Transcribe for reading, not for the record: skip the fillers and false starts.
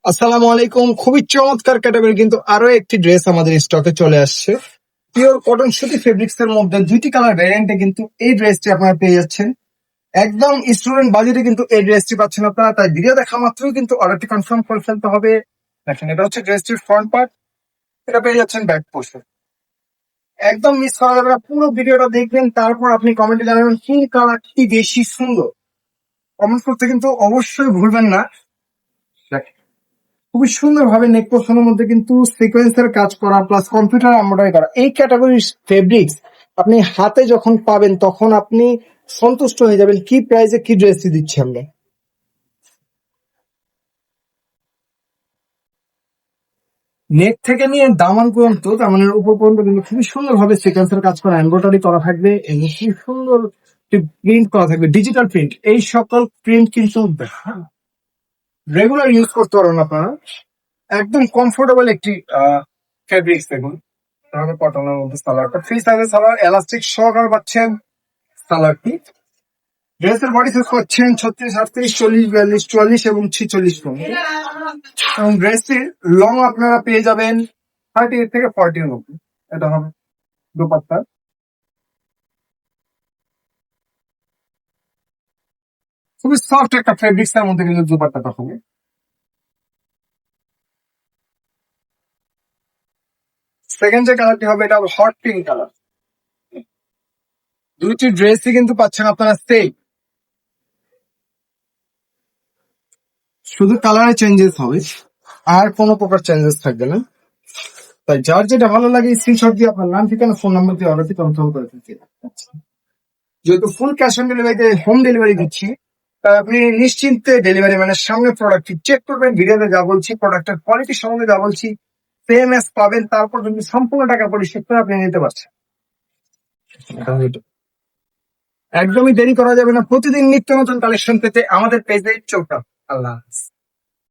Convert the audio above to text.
আসসালামু আলাইকুম। খুবই চমৎকার ক্যাটাগরি কিন্তু আরো একটি ড্রেস আমাদের স্টকে চলে আসছে। পিওর কটন সুতি ফেব্রিক্স এর মধ্যে দুইটি কালার ভ্যারিয়েন্টে কিন্তু এই ড্রেসটি আপনারা পেয়ে যাচ্ছেন। একদম স্টুডেন্ট বাজেটে কিন্তু এই ড্রেসটি পাচ্ছেন আপনারা। তাই ভিডিও দেখা মাত্রই কিন্তু অর্ডারটি কনফার্ম করে ফেলতে হবে। দেখেন, এটা হচ্ছে ড্রেসটির ফ্রন্ট পার্ট, এটা পেয়ে যাচ্ছেন ব্যাক পোর্শন। একদম মিস করা যাবে না, পুরো ভিডিওটা দেখবেন, তারপর আপনি কমেন্টে জানাবেন কোন কালারটি বেশি সুন্দর। কমেন্ট করতে কিন্তু অবশ্যই ভুলবেন না। খুবই সুন্দরভাবে নেক পোর্শনের মধ্যে কিন্তু সিকোয়েন্সের কাজ করা প্লাস কম্পিউটার এমব্রয়ডারি করা, এই ক্যাটাগরির ফেব্রিক্স আপনি হাতে যখন পাবেন তখন আপনি সন্তুষ্ট হয়ে যাবেন কি প্রাইসে কি ড্রেসটি দিচ্ছি আমরা। নেক থেকে নিয়ে দামান পর্যন্ত, দামানের উপর পর্যন্ত কিন্তু খুবই সুন্দরভাবে সিকোয়েন্সের কাজ করা এমব্রয়ডারি করা থাকবে এবং খুব সুন্দর প্রিন্ট করা থাকবে, ডিজিটাল প্রিন্ট। এই সকল প্রিন্ট কিন্তু রেগুলার ইউজ করতে পারবেন আপনারা। একদম কমফোর্টেবল একটি ফেব্রিক্স দেখুন। তাহলে কটনের মধ্যে সালোয়ারটা ফ্রি সাইজের সালোয়ার, এলাস্টিক সহকারে পাচ্ছেন সালোয়ারটি। ড্রেসের বডি সাইজ পাচ্ছেন 36, 38, 40, 42, 44 এবং 46 পর্যন্ত। এবং ড্রেসটির লং আপনারা পেয়ে যাবেন 38 থেকে 40 এর মধ্যে। এটা হবে দোপাট্টা। খুবই সফট একটা ফেব্রিক্স এর মধ্যে কিন্তু দোপাট্টাটা হবে। সেকেন্ড যে কালারটি হবে এটা হবে হট পিঙ্ক কালার। দুইটি ড্রেসই কিন্তু পাচ্ছেন আপনারা সেম, শুধু কালারে চেঞ্জেস হবে, আর কোনো প্রকার চেঞ্জেস থাকবে না। তাই যার যেটা ভালো লাগে স্ক্রিনশট দিয়ে আপনার নাম, ঠিকানা, ফোন নাম্বার দিয়ে অর্ডারটি কনফার্ম করে দিতে। যেহেতু ফুল ক্যাশ অন ডেলিভারিতে হোম ডেলিভারি দিচ্ছি, তাই আপনি নিশ্চিন্তে ডেলিভারি মানে সামনে প্রোডাক্টটি চেক করবেন, ভিডিওতে যা বলছি প্রোডাক্টের কোয়ালিটি সম্বন্ধে যা বলছি সেম এস পাবেন, তারপর যদি সম্পূর্ণ টাকা পরিশোধ করে আপনি নিতে পারছেন। একদমই দেরি করা যাবে না, প্রতিদিন নিত্য নতুন কালেকশন পেতে আমাদের পেজে চোখ রাখুন। আল্লাহ হাফেজ।